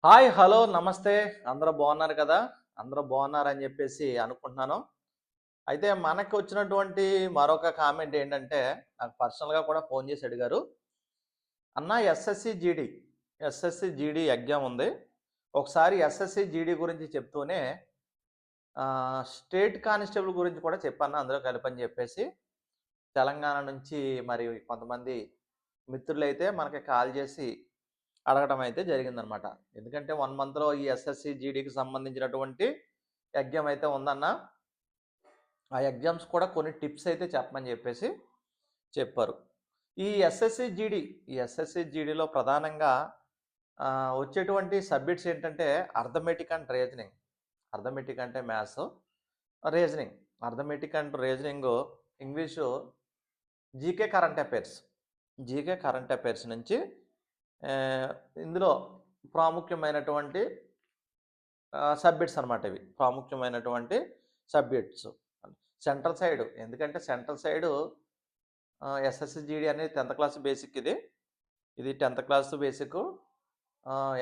Hi! Hello! నమస్తే. అందరూ బాగున్నారు కదా! అందరూ బాగున్నారని చెప్పేసి అనుకుంటున్నాను. అయితే మనకొచ్చినటువంటి మరొక కామెంట్ ఏంటంటే, నాకు పర్సనల్‌గా కూడా ఫోను చేసి అడిగారు. "అన్న ఎస్ఎస్‌సి, జీడీ ఎగ్జామ్ ఉంది. ఒకసారి ఎస్ఎస్‌సి, జీడీ గురించి చెప్తూనే స్టేట్ కానిస్టేబుల్ గురించి కూడా చెప్పన్నా అందులో కలిపని" చెప్పేసి తెలంగాణ నుంచి మరి కొంతమంది మిత్రులైతే మనకి కాల్ చేసి అడగడం అయితే జరిగిందనమాట. ఎందుకంటే 1 మంత్‌లో ఈ ఎస్ఎస్‌సి, జీడీకి సంబంధించినటువంటి ఎగ్జామ్ అయితే ఉందన్న. ఆ ఎగ్జామ్స్ కూడా కొన్ని టిప్స్ అయితే చెప్పమని చెప్పేసి చెప్పారు. ఈ ఎస్ఎస్‌సి, జీడీ ఈ ఎస్ఎస్‌సి, జీడీలో ప్రధానంగా వచ్చేటువంటి సబ్జెక్ట్స్ ఏంటంటే అర్థమెటిక్ అండ్ రీజనింగ్. అర్థమెటిక్ అంటే maths, reasoning. Arithmetic and reasoning English, GK current affairs. GK current affairs నుంచి ఆహ్, ఇందులో ప్రాముఖ్యమైనటువంటి సబ్జెక్ట్స్ అనమాట ఇవి. ప్రాముఖ్యమైనటువంటి సబ్జెక్ట్స్. సెంట్రల్ సైడ్ ఎందుకంటే సెంట్రల్ సైడు ఎస్ఎస్‌సి, జీడీ అనేది 10థ్ క్లాస్ బేసిక్ ఇది. ఇది 10థ్ క్లాస్ బేసికు.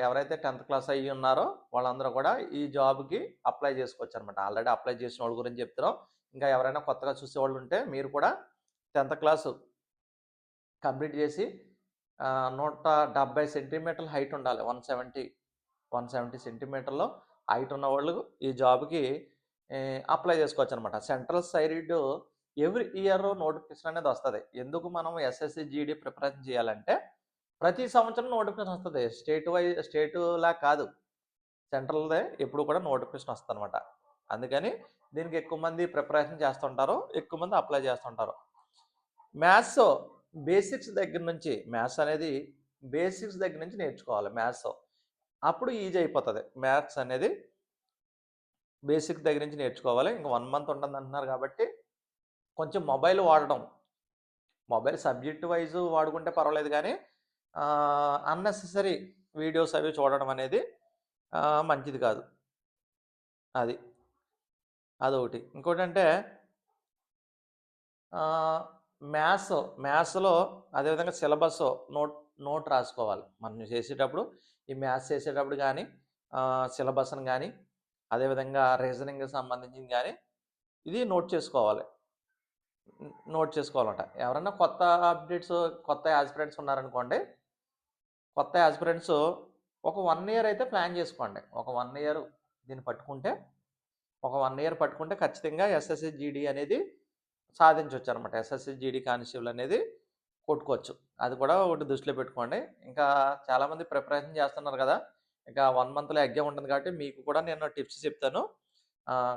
ఎవరైతే 10థ్ క్లాస్ అయ్యి ఉన్నారో వాళ్ళందరూ కూడా ఈ జాబ్‌కి అప్లై చేసుకోవచ్చనమాట. ఆల్రెడీ అప్లై చేసినోళ్ళ గురించి చెప్తున్నాం. ఇంకా ఎవరైనా కొత్తగా చూసేవాళ్ళు ఉంటే మీరు కూడా 10థ్ క్లాసు కంప్లీట్ చేసి 170 సెంటీమీటర్ల హైట్ ఉండాలి. 170 సెంటీమీటర్‌లో హైట్ ఉన్నవాళ్ళు ఈ జాబ్‌కి అప్లై చేసుకోవచ్చనమాట. Central side every year notification అనేది వస్తది. ఎందుకు మనం ఎస్ఎస్‌సి, జీడీ ప్రిపరేషన్ చేయాలంటే ప్రతి సంవత్సరం నోటిఫికేషన్ వస్తది. స్టేటులా కాదు. సెంట్రల్‌దే ఎప్పుడు కూడా నోటిఫికేషన్ వస్తదనమాట. అందుకని దీనికి ఎక్కువ మంది ప్రిపరేషన్ చేస్తుంటారు. ఎక్కువ మంది అప్లై చేస్తుంటారు. మ్యాథ్స్ బేసిక్స్ దగ్గర నుంచి మ్యాథ్స్ అనేది బేసిక్స్ దగ్గర నుంచి నేర్చుకోవాలి మ్యాథ్స్. అప్పుడు ఈజీ అయిపోతది. మ్యాథ్స్ అనేది బేసిక్ దగ్గర నుంచి నేర్చుకోవాలి. ఇంక 1 మంత్ ఉంటుందంటున్నారు కాబట్టి కొంచెం మొబైల్ వాడడం. మొబైల్ సబ్జెక్ట్ వైస్ వాడుకుంటే పర్వాలేదు గానీ అన్నెసెసరీ వీడియోస్ అవి చూడడం అనేది మంచిది కాదు. అది. అదొకటి. ఇంకోటంటే ఆహ్, మ్యాథ్స్‌లో అదేవిధంగా సిలబస్ నోట్ నోట్ రాసుకోవాలి. మనం చేసేటప్పుడు ఈ మ్యాథ్స్ చేసేటప్పుడు గానీ సిలబస్‌ని గానీ, అదేవిధంగా రీజనింగ్‌కి సంబంధించింది గానీ, ఇది నోట్ చేసుకోవాలి. నోట్ చేసుకోవాలట. ఎవరన్నా కొత్త అప్డేట్స్, కొత్త యాస్పిరెంట్స్ ఉన్నారనుకోండి, కొత్త యాస్పిరెంట్స్ ఒక 1 ఇయర్ అయితే ప్లాన్ చేసుకోండి. ఒక 1 ఇయర్ దీన్ని పట్టుకుంటే, ఒక 1 ఇయర్ పట్టుకుంటే ఖచ్చితంగా ఎస్ఎస్‌సి, జీడీ అనేది సాధించొచ్చనమాట. ఎస్ఎస్‌సి, జీడీ కానిస్టేబుల్ అనేది కొట్టుకోవచ్చు. అది కూడా ఒకటి దృష్టిలో పెట్టుకోండి. ఇంకా చాలామంది ప్రిపరేషన్ చేస్తున్నారు కదా! ఇంకా 1 మంత్‌లో ఎగ్జామ్ ఉంటుంది కాబట్టి మీకు కూడా నేను టిప్స్ చెప్తాను.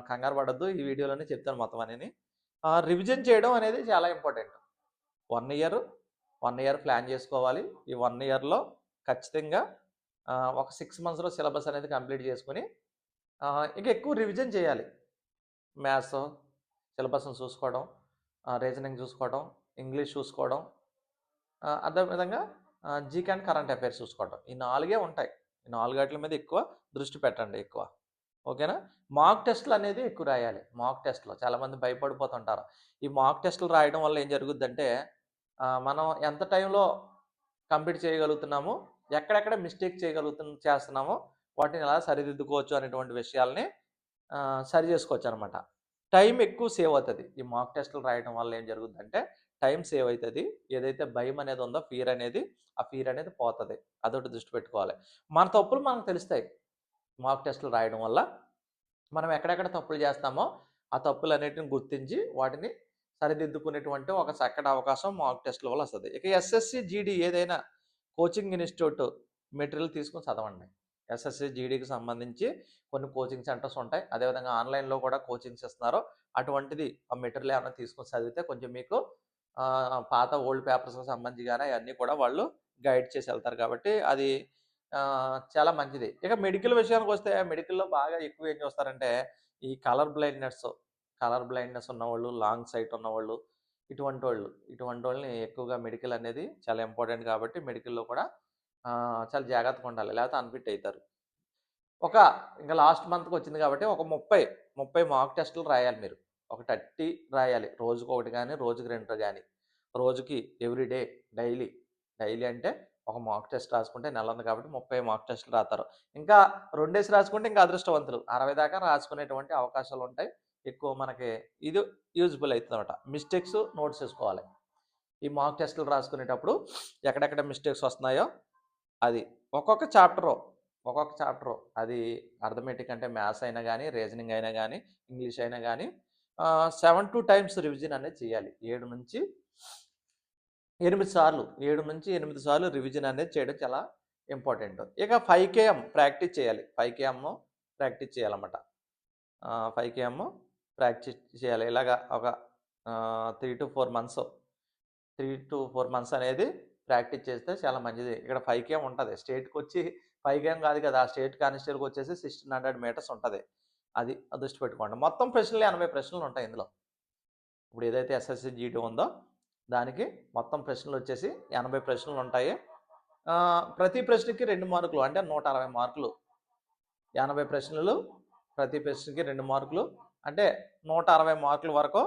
కంగారు పడొద్దు. ఈ వీడియోలోనే చెప్తాను మొత్తం అన్నీని. రివిజన్ చేయడం అనేది చాలా ఇంపార్టెంట్. 1 ఇయర్, 1 ఇయర్ ప్లాన్ చేసుకోవాలి. ఈ 1 ఇయర్‌లో ఖచ్చితంగా ఒక 6 మంత్స్‌లో సిలబస్ అనేది కంప్లీట్ చేసుకొని ఇంక ఎక్కువ రివిజన్ చేయాలి. మ్యాథ్స్ సిలబస్‌ని చూసుకోవడం, రీజనింగ్ చూసుకోవడం, ఇంగ్లీష్ చూసుకోవడం, అదే విధంగా జీకే అండ్ కరెంట్ అఫైర్స్ చూసుకోవడం. ఈ 4 ఉంటాయి. ఈ 4 మీద ఎక్కువ దృష్టి పెట్టండి ఎక్కువ. ఓకేనా? మాక్ టెస్ట్‌లనేది ఎక్కువ రాయాలి. మాక్ టెస్ట్‌లు చాలామంది భయపడిపోతుంటారు. ఈ మాక్ టెస్ట్‌లు రాయడం వల్ల ఏం జరుగుద్దంటే మనం ఎంత టైంలో కంప్లీట్ చేయగలుగుతున్నాము, ఎక్కడెక్కడ మిస్టేక్ చేస్తున్నామో వాటిని ఎలా సరిదిద్దుకోవచ్చు అనేటువంటి విషయాల్ని సరి చేసుకోవచ్చనమాట. టైం ఎక్కువ సేవ్ అవుతది. ఈ మాక్ టెస్ట్‌లు రాయడం వల్ల ఏం జరుగుద్దంటే టైం సేవ్ అయితది. ఏదైతే భయం అనేది ఉందో ఆ ఫియర్ అనేది పోతది. అదొకటి దృష్టి పెట్టుకోవాలి. మన తప్పులు మనకు తెలుస్తాయి. మాక్ టెస్ట్‌లు రాయడం వల్ల మనం ఎక్కడెక్కడ తప్పులు చేస్తామో, ఆ తప్పులన్నిటిని గుర్తించి వాటిని సరిదిద్దుకునేటువంటి ఒక చక్కటి అవకాశం మాక్ టెస్ట్‌ల వల్ల వస్తది. ఇక ఎస్ఎస్‌సి, జీడీ ఏదైనా కోచింగ్ ఇన్‌స్టిట్యూట్ మెటీరియల్ తీసుకొని చదవండి. ఎస్ఎస్‌సి, జీడీకి సంబంధించి కొన్ని కోచింగ్ సెంటర్స్ ఉంటాయి. అదేవిధంగా ఆన్‌లైన్‌లో కూడా కోచింగ్స్ ఇస్తున్నారు. అటువంటిది ఆ మెటీరియల్ ఏమన్నా తీసుకొని చదివితే కొంచెం మీకు పాత ఓల్డ్ పేపర్స్‌కి సంబంధించి గాని అయన్నీ కూడా వాళ్ళు గైడ్ చేసి ఎళ్తారు కాబట్టి అది చాలా మంచిది. ఇక మెడికల్ విషయానికొస్తే మెడికల్‌లో బాగా ఎక్కువ ఏం చూస్తారంటే ఈ కలర్ బ్లైండ్‌నెస్ ఉన్నవాళ్ళు, లాంగ్ సైట్ ఉన్నవాళ్ళు, ఇటువంటోళ్ళని ఎక్కువగా మెడికల్ అనేది చాలా ఇంపార్టెంట్ కాబట్టి మెడికల్‌లో కూడా చాలా జాగ్రత్తగా ఉండాలి. లేకపోతే అన్‌ఫిట్ అయితారు. ఒక ఇంక లాస్ట్ మంత్‌కొచ్చింది కాబట్టి ఒక 30 మాక్ టెస్ట్‌లు రాయాలి మీరు. ఒక 30 రాయాలి. రోజుకొకటి గాని, రోజుకి 2 గాని. రోజుకి ఎవ్రీ డే డైలీ. డైలీ అంటే ఒక మాక్ టెస్ట్ రాసుకుంటే నెల ఉంది కాబట్టి 30 మాక్ టెస్టులు రాస్తారు. ఇంకా 2 డేస్ రాసుకుంటే ఇంకా అదృష్టవంతులు. 60 దాకా రాసుకునేటువంటి అవకాశాలుంటాయి. ఎక్కువ మనకి ఇది యూజ్‌ఫుల్ అయితదనమాట. మిస్టేక్స్ నోట్స్ చేసుకోవాలి. ఈ మాక్ టెస్టులు రాసుకునేటప్పుడు ఎక్కడెక్కడ మిస్టేక్స్ వస్తున్నాయో అది ఒక్కొక్క చాప్టరు అది అర్థమెటిక్ అంటే మ్యాథ్స్ అయినా గానీ, రీజనింగ్ అయినా గానీ, ఇంగ్లీష్ అయినా గానీ 7-2 టైమ్స్ రివిజన్ అనేది చేయాలి. 7-8 సార్లు రివిజన్ అనేది చేయడం చాలా ఇంపార్టెంట్. ఇక 5 కేఎం ప్రాక్టీస్ చేయాలి. 5 కేఎం ప్రాక్టీస్ చేయాలన్నమాట. 5 కేఎం ప్రాక్టీస్ చేయాలి. ఇలాగా ఒక 3-4 మంత్స్ అనేది ప్రాక్టీస్ చేస్తే చాలా మంచిది. ఇక్కడ 5 కేఎం ఉంటది. స్టేట్‌కొచ్చి 5 కేఎం కాదు కదా! స్టేట్ కానిస్టేబుల్‌కి వచ్చేసి 1600 మీటర్స్ ఉంటది. అది దృష్టి పెట్టుకోండి. మొత్తం ప్రశ్నలు 80 ప్రశ్నలు ఉంటాయి ఇందులో. ఇప్పుడు ఏదైతే ఎస్ఎస్‌సి జీడీ ఉందో దానికి మొత్తం ప్రశ్నలు వచ్చేసి 80 ప్రశ్నలు ఉంటాయి. ప్రతి ప్రశ్నకి 2 మార్కులు అంటే 160 మార్కులు. 80 ప్రశ్నలు ప్రతి ప్రశ్నకి 2 మార్కులు అంటే 160 మార్కుల వరకు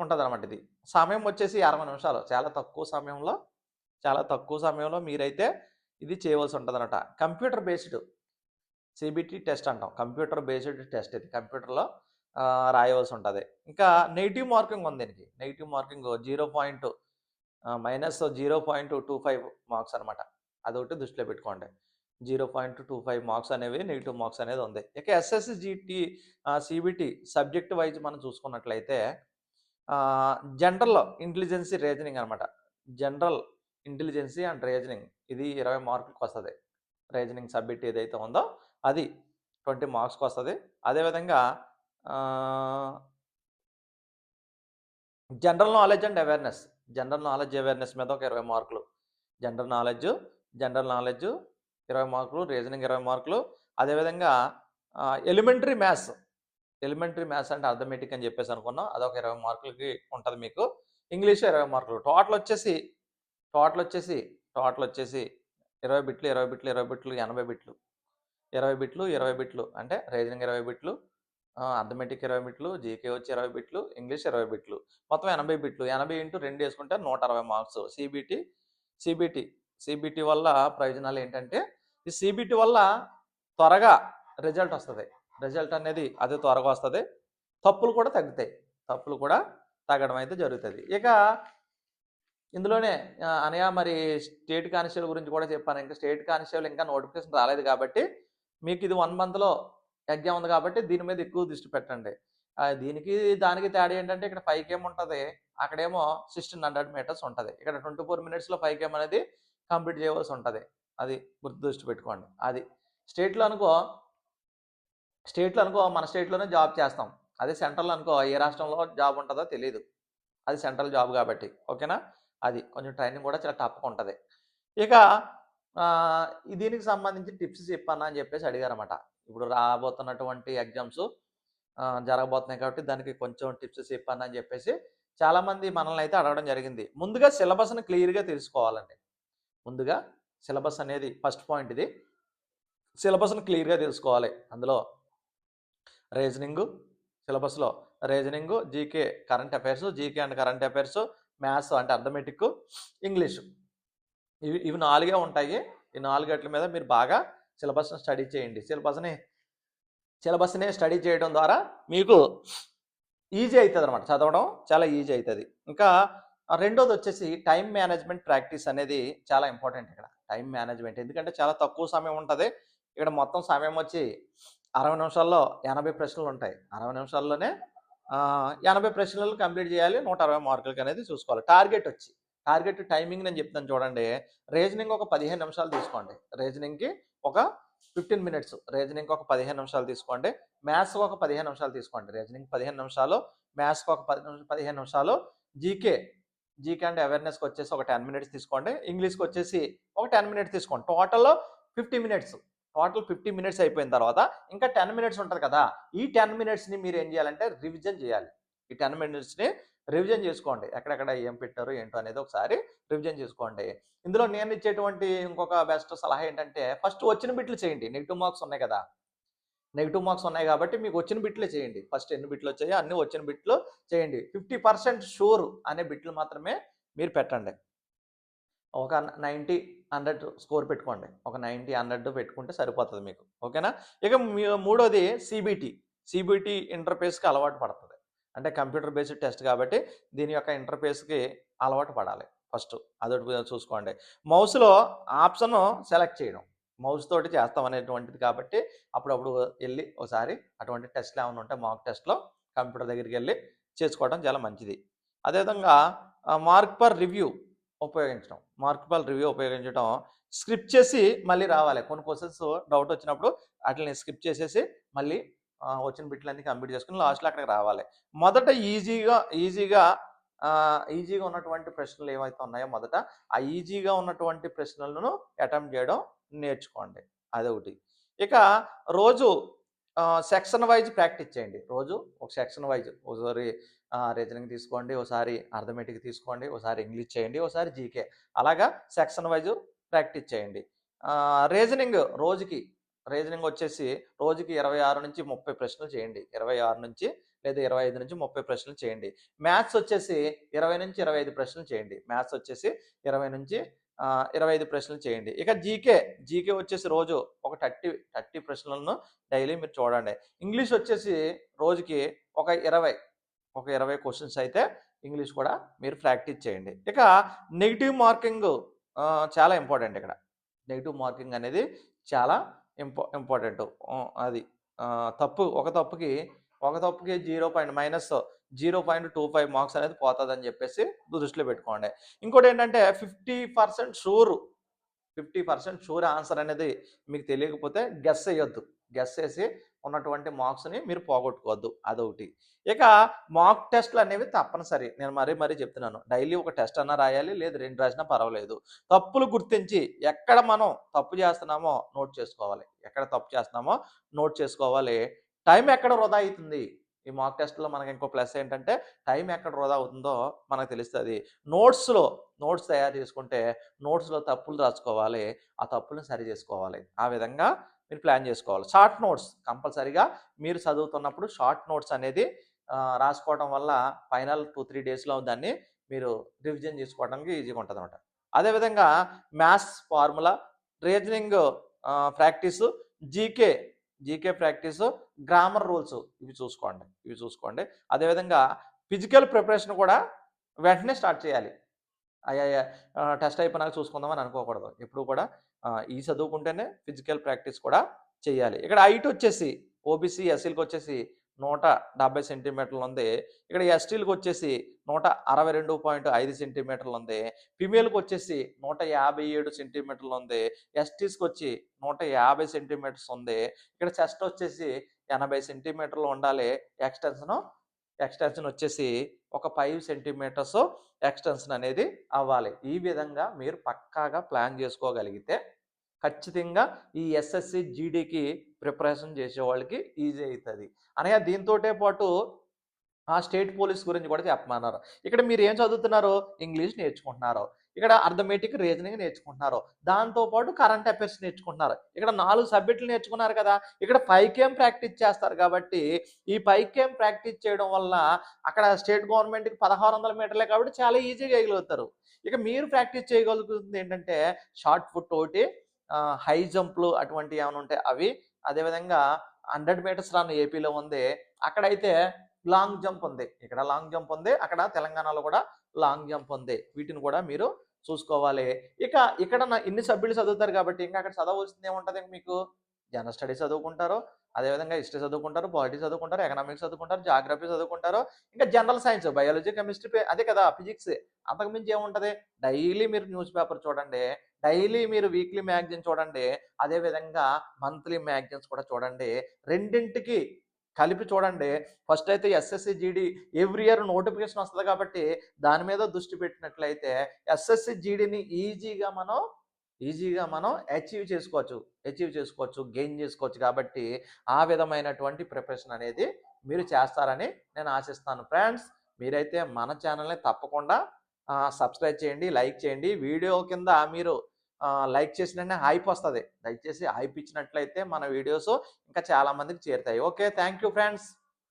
ఉంటదనమాట ఇది. సమయం వచ్చేసి 60 నిమిషాలు. చాలా తక్కువ సమయంలో మీరైతే ఇది చేయవలసి ఉంటదనమాట. కంప్యూటర్ బేస్డ్ సీబీటీ టెస్ట్ అంటాం. కంప్యూటర్ బేస్డ్ టెస్ట్ ఇది. కంప్యూటర్‌లో రాయవలసి ఉంటది. ఇంకా నెగెటివ్ మార్కింగ్ ఉంది దీనికి. నెగెటివ్ మార్కింగ్ -0.25 మార్క్స్ అనమాట. అదొకటి దృష్టిలో పెట్టుకోండి. 0.25 మార్క్స్ అనేవి నెగెటివ్ మార్క్స్ అనేది ఉంది. ఇక ఎస్ఎస్‌సి సీబీటీ సబ్జెక్ట్ వైజ్ మనం చూసుకున్నట్లయితే జనరల్ ఇంటెలిజెన్సీ రీజనింగ్ అనమాట. జనరల్ ఇంటెలిజెన్సీ అండ్ రీజనింగ్ ఇది 20 మార్కులకి వస్తది. రీజనింగ్ సబ్జెక్ట్ ఏదైతే ఉందో అది 20 మార్క్స్‌కి వస్తది. అదేవిధంగా general knowledge and awareness. General knowledge awareness మీద ఒక 20 మార్కులు. జనరల్ నాలెడ్జ్ 20 మార్కులు, రీజనింగ్ 20 మార్కులు. అదేవిధంగా ఎలిమెంటరీ మ్యాథ్స్ అంటే అర్థమెటిక్ అని చెప్పేసి అనుకున్నాం. అదొక 20 మార్కులకి ఉంటది మీకు. ఇంగ్లీష్ 20 మార్కులు. టోటల్ వచ్చేసి 20 బిట్లు 80 బిట్లు. 20 బిట్లు అంటే రీజనింగ్ 20 బిట్లు, అర్థమెటిక్ 20 బిట్లు, జీకే వచ్చి 20 బిట్లు, ఇంగ్లీష్ 20 బిట్లు. మొత్తం 80 బిట్లు. 80 ఇంటూ 2 వేసుకుంటే 160 మార్క్స్. సీబీటీ వల్ల ప్రయోజనాలు ఏంటంటే ఈ సీబీటీ వల్ల త్వరగా రిజల్ట్ వస్తది. రిజల్ట్ అనేది అతి త్వరగా వస్తది. తప్పులు కూడా తగ్గడం అయితే జరుగుతది. ఇక ఇందులోనే అనయ్య మరి స్టేట్ కానిస్టేబుల్ గురించి కూడా చెప్పాను. ఇంకా స్టేట్ కానిస్టేబుల్ ఇంకా నోటిఫికేషన్ రాలేదు కాబట్టి మీకు ఇది 1 మంత్‌లో ఎగ్జామ్ ఉంది కాబట్టి దీని మీద ఎక్కువ దృష్టి పెట్టండి. దీనికి దానికి తేడా ఏంటంటే ఇక్కడ 5 కేఎం ఉంటది. అక్కడేమో 1600 మీటర్స్ ఉంటది. ఇక్కడ 24 మినిట్స్‌లో 5 కేఎం అనేది కంప్లీట్ చేయవలసి ఉంటది. అది దృష్టి పెట్టుకోండి. అది స్టేట్‌లో అనుకో మన స్టేట్‌లోనే జాబ్ చేస్తాం. అదే సెంట్రల్‌లో అనుకో ఏ రాష్ట్రంలో జాబ్ ఉంటదో తెలీదు. అది సెంట్రల్ జాబ్ కాబట్టి. ఓకేనా? అది కొంచెం ట్రైనింగ్ కూడా చాలా టఫ్‌గా ఉంటది. ఇక దీనికి సంబంధించి టిప్స్ చెప్పన్నా అని చెప్పేసి అడిగారన్నమాట. ఇప్పుడు రాబోతున్నటువంటి ఎగ్జామ్స్ జరగబోతున్నాయి కాబట్టి దానికి కొంచెం టిప్స్ చెప్పన్నా అని చెప్పేసి చాలామంది మనల్ని అయితే అడగడం జరిగింది. ముందుగా సిలబస్‌ని క్లియర్‌గా తెలుసుకోవాలండి. ముందుగా సిలబస్ అనేది ఫస్ట్ పాయింట్ ఇది. సిలబస్‌ని క్లియర్‌గా తెలుసుకోవాలి. అందులో సిలబస్‌లో reasoning, GK current affairs, GK and current affairs, maths అంటే అర్థమెటిక్, ఇంగ్లీషు. ఇవి 4 ఉంటాయి. ఈ 4 మీద మీరు బాగా సిలబస్‌ని స్టడీ చేయండి. సిలబస్‌ని స్టడీ చేయడం ద్వారా మీకు ఈజీ అవుతదనమాట. చదవడం చాలా ఈజీ అవుతది. ఇంకా రెండోది వచ్చేసి టైం మేనేజ్మెంట్ ప్రాక్టీస్ అనేది చాలా ఇంపార్టెంట్ ఇక్కడ. టైం మేనేజ్మెంట్ ఎందుకంటే చాలా తక్కువ సమయం ఉంటది. ఇక్కడ మొత్తం సమయం వచ్చి 60 నిమిషాల్లో 80 ప్రశ్నలు ఉంటాయి. 60 నిమిషాల్లోనే 80 ప్రశ్నలు కంప్లీట్ చేయాలి. 160 మార్కులకి అనేది చూసుకోవాలి. టార్గెట్ టైమింగ్ నేను చెప్తాను చూడండి. రీజనింగ్ ఒక 15 నిమిషాలు తీసుకోండి. రీజనింగ్‌కి ఒక 15 మినిట్స్. రీజనింగ్‌కి ఒక 15 నిమిషాలు తీసుకోండి. మ్యాథ్స్‌కి ఒక 15 నిమిషాలు తీసుకోండి. రీజనింగ్ 15 నిమిషాలు, మ్యాథ్స్‌కి ఒక 15 నిమిషాలు, జీకే అండ్ అవేర్‌నెస్‌కి వచ్చేసి ఒక 10 మినిట్స్ తీసుకోండి. ఇంగ్లీష్‌కి వచ్చేసి ఒక 10 మినిట్స్ తీసుకోండి. Total 50 minutes. టోటల్ 50 మినిట్స్ అయిపోయిన తర్వాత ఇంకా 10 మినిట్స్ ఉంటది కదా! ఈ 10 మినిట్స్‌ని మీరు ఏం చేయాలంటే రివిజన్ చేయాలి. ఈ 10 మినిట్స్‌ని రివిజన్ చేసుకోండి. ఎక్కడెక్కడ ఏం పెట్టారు ఏంటో అనేది ఒకసారి రివిజన్ చేసుకోండి. ఇందులో నేను ఇచ్చేటువంటి ఇంకొక బెస్ట్ సలహా ఏంటంటే ఫస్ట్ వచ్చిన బిట్లు చేయండి. నెగెటివ్ మార్క్స్ ఉన్నాయి కదా! నెగెటివ్ మార్క్స్ ఉన్నాయి కాబట్టి మీకు వచ్చిన బిట్లే చేయండి. ఫస్ట్ ఎన్ని బిట్లు వచ్చాయో అన్నీ వచ్చిన బిట్లు చేయండి. 50% షూర్ అనే బిట్లు మాత్రమే మీరు పెట్టండి. ఒక 90, 100 స్కోర్ పెట్టుకోండి. ఒక 90, 100 పెట్టుకుంటే సరిపోతది మీకు. ఓకేనా? ఇక మూడోది సీబీటీ. సీబీటీ ఇంటర్ఫేస్‌కి అలవాటు పడతది. అంటే కంప్యూటర్ బేస్డ్ టెస్ట్ కాబట్టి దీని యొక్క ఇంటర్ఫేస్‌కి అలవాటు పడాలి ఫస్టు. అదొకటి చూసుకోండి. మౌస్‌లో ఆప్షను సెలెక్ట్ చేయడం. మౌస్ తోటి చేస్తాం అనేటువంటిది కాబట్టి అప్పుడప్పుడు ఎళ్లి ఒకసారి అటువంటి టెస్ట్‌లు ఏమన్నా ఉంటే మాక్ టెస్ట్‌లో కంప్యూటర్ దగ్గరికెళ్లి చేసుకోవడం చాలా మంచిది. అదేవిధంగా మార్క్ ఫర్ రివ్యూ ఉపయోగించడం. మార్కబుల్ రివ్యూ ఉపయోగించడం. స్క్రిప్ట్ చేసి మళ్ళీ రావాలి. కొన్ని క్వెషన్స్ డౌట్ వచ్చినప్పుడు ఆటిల్ని స్కిప్ చేసేసి మళ్ళీ వచ్చిన బిట్లన్నీ కంప్లీట్ చేసుకొని లాస్ట్‌లో అక్కడికి రావాలి. మొదట ఈజీగా ఉన్నటువంటి ప్రశ్నలు ఏవైతే ఉన్నాయో మొదట ఆ ఈజీగా ఉన్నటువంటి ప్రశ్నలను అటెంప్ట్ చేయడం నేర్చుకోండి. అదొకటి. ఇక రోజు సెక్షన్ వైజ్ ప్రాక్టీస్ చేయండి. రోజు ఒక సెక్షన్ వైజ్ ఒకసారి రీజనింగ్ తీసుకోండి, ఓసారి అర్థమెటిక్ తీసుకోండి, ఓసారి ఇంగ్లీష్ చేయండి, ఓసారి జీకే. అలాగా సెక్షన్ వైజ్ ప్రాక్టీస్ చేయండి. రీజనింగ్ వచ్చేసి రోజుకి 26-30 ప్రశ్నలు చేయండి. 26 నుంచి లేదా 25-30 ప్రశ్నలు చేయండి. మ్యాథ్స్ వచ్చేసి 20-25 ప్రశ్నలు చేయండి. మ్యాథ్స్ వచ్చేసి 20-25 ప్రశ్నలు చేయండి. ఇక జీకే వచ్చేసి రోజు ఒక 30 ప్రశ్నలను డైలీ మీరు చూడండి. ఇంగ్లీష్ వచ్చేసి రోజుకి ఒక 20 క్వశ్చన్స్ అయితే ఇంగ్లీష్ కూడా మీరు ప్రాక్టీస్ చేయండి. ఇక నెగెటివ్ మార్కింగ్ చాలా ఇంపార్టెంట్ ఇక్కడ. నెగెటివ్ మార్కింగ్ అనేది చాలా ఇంపార్టెంట్. అది ఒక తప్పుకి -0.25 మార్క్స్ అనేది పోతుందని చెప్పేసి దృష్టిలో పెట్టుకోండి. ఇంకోటి ఏంటంటే 50% షూర్ ఆన్సర్ అనేది మీకు తెలియకపోతే గెస్ చేయొద్దు. గెస్ చేసి ఉన్నటువంటి మార్క్స్‌ని మీరు పోగొట్టుకోవద్దు. అదొకటి. ఇక మాక్ టెస్ట్‌లు అనేవి తప్పనిసరి. నేను మరీ చెప్తున్నాను. డైలీ ఒక టెస్ట్ అన్నా రాయాలి. లేదు 2 రాసినా పర్వాలేదు. తప్పులు గుర్తించి ఎక్కడ మనం తప్పు చేస్తున్నామో నోట్ చేసుకోవాలి. టైం ఎక్కడ వృధా అవుతుంది. ఈ మాక్ టెస్ట్‌లో మనకి ఇంకో ప్లస్ ఏంటంటే టైం ఎక్కడ వృధా అవుతుందో మనకు తెలుస్తది. నోట్స్ తయారు చేసుకుంటే నోట్స్‌లో తప్పులు రాసుకోవాలి. ఆ తప్పులను సరి చేసుకోవాలి. ఆ విధంగా మీరు ప్లాన్ చేసుకోవాలి. షార్ట్ నోట్స్ కంపల్సరీగా మీరు చదువుతున్నప్పుడు షార్ట్ నోట్స్ అనేది రాసుకోవడం వల్ల ఫైనల్ 2-3 డేస్‌లో దాన్ని మీరు రివిజన్ చేసుకోవడానికి ఈజీగా ఉంటదనమాట. అదేవిధంగా maths formula, reasoning practice, GK practice, grammar rules ఇవి చూసుకోండి. అదేవిధంగా ఫిజికల్ ప్రిపరేషన్ కూడా వెంటనే స్టార్ట్ చేయాలి. టెస్ట్ అయిపోయినాక చూసుకుందామని అనుకోకూడదు. ఎప్పుడు కూడా ఇవి చదువుకుంటేనే ఫిజికల్ ప్రాక్టీస్ కూడా చేయాలి. ఇక్కడ హైట్ వచ్చేసి ఓబీసీ, ఎస్సీలకు వచ్చేసి 170 సెంటీమీటర్లు ఉంది. ఇక్కడ ఎస్టీలకు వచ్చేసి 162.5 సెంటీమీటర్లు ఉంది. ఫిమేల్‌కి వచ్చేసి 157 సెంటీమీటర్లు ఉంది. ఎస్టీస్‌కి వచ్చి 150 సెంటీమీటర్స్ ఉంది. ఇక్కడ చెస్ట్ వచ్చేసి 80 సెంటీమీటర్లు ఉండాలి. ఎక్స్టెన్షన్ వచ్చేసి ఒక 5 సెంటీమీటర్స్ ఎక్స్టెన్షన్ అనేది అవ్వాలి. ఈ విధంగా మీరు పక్కాగా ప్లాన్ చేసుకోగలిగితే ఖచ్చితంగా ఈ ఎస్ఎస్సి జీడీకి ప్రిపరేషన్ చేసేవాళ్ళకి ఈజీ అవుతుంది. అనగా దీంతోటే పాటు స్టేట్ పోలీస్ గురించి కూడా చెప్పమన్నారు. ఇక్కడ మీరు ఏం చదువుతున్నారు? ఇంగ్లీష్ నేర్చుకుంటున్నారు. ఇక్కడ అర్థమెటిక్, రీజనింగ్ నేర్చుకుంటున్నారు. దాంతోపాటు కరెంట్ అఫైర్స్ నేర్చుకుంటున్నారు. ఇక్కడ 4 సబ్జెక్టులు నేర్చుకున్నారు కదా! ఇక్కడ పైకేం ప్రాక్టీస్ చేస్తారు కాబట్టి ఈ పైకేం ప్రాక్టీస్ చేయడం వల్ల అక్కడ స్టేట్ గవర్నమెంట్‌కి 1600 మీటర్లే కాబట్టి చాలా ఈజీగా ఎయగలుగుతారు. ఇక మీరు ప్రాక్టీస్ చేయగలుగుతుంది ఏంటంటే షార్ట్ పుట్ ఒకటి, హై జంప్‌లు అటువంటివి ఏమైనా ఉంటే అవి. అదేవిధంగా 100 మీటర్స్ రన్ ఏపీలో ఉంది. అక్కడైతే లాంగ్ జంప్ ఉంది. ఇక్కడ లాంగ్ జంప్ ఉంది. అక్కడ తెలంగాణలో కూడా లాంగ్ జంప్ ఉంది. వీటిని కూడా మీరు చూసుకోవాలి. ఇక్కడ ఇన్ని సభ్యులు చదువుతారు కాబట్టి ఇంకా అక్కడ చదవవలసింది ఏముంటది మీకు? జనరల్ స్టడీస్ చదువుకుంటారు. అదేవిధంగా హిస్టరీ చదువుకుంటారు, పాలిటీ చదువుకుంటారు, ఎకనామిక్స్ చదువుకుంటారు, జాగ్రఫీ చదువుకుంటారు. ఇంకా జనరల్ సైన్స్, బయాలజీ, కెమిస్ట్రీ అదే కదా ఫిజిక్స్. అంతకుమించి ఏముంటది? డైలీ మీరు న్యూస్ పేపర్ చూడండి. డైలీ మీరు వీక్లీ మ్యాగజైన్ చూడండి. అదేవిధంగా మంత్లీ మ్యాగజైన్స్ కూడా చూడండి. రెండింటికి కలిపి చూడండి. ఫస్ట్ అయితే SSC GD every year notification వస్తుంది కాబట్టి దాని మీద దృష్టి పెట్టినట్లయితే ఎస్ఎస్సి జీడీని ఈజీగా మనం అచీవ్ చేసుకోవచ్చు, గెయిన్ చేసుకోవచ్చు. కాబట్టి ఆ విధమైనటువంటి ప్రిపరేషన్ అనేది మీరు చేస్తారని నేను ఆశిస్తాను. ఫ్రెండ్స్, మీరైతే మన ఛానల్ని తప్పకుండా సబ్స్క్రైబ్ చేయండి, లైక్ చేయండి. వీడియో కింద మీరు లైక్ చేసిన హైప్ వస్తుంది. దయచేసి హైప్ ఇచ్చినట్లయితే మన వీడియోస్ ఇంకా చాలా మందికి చేరుతాయి. Okay, thank you friends.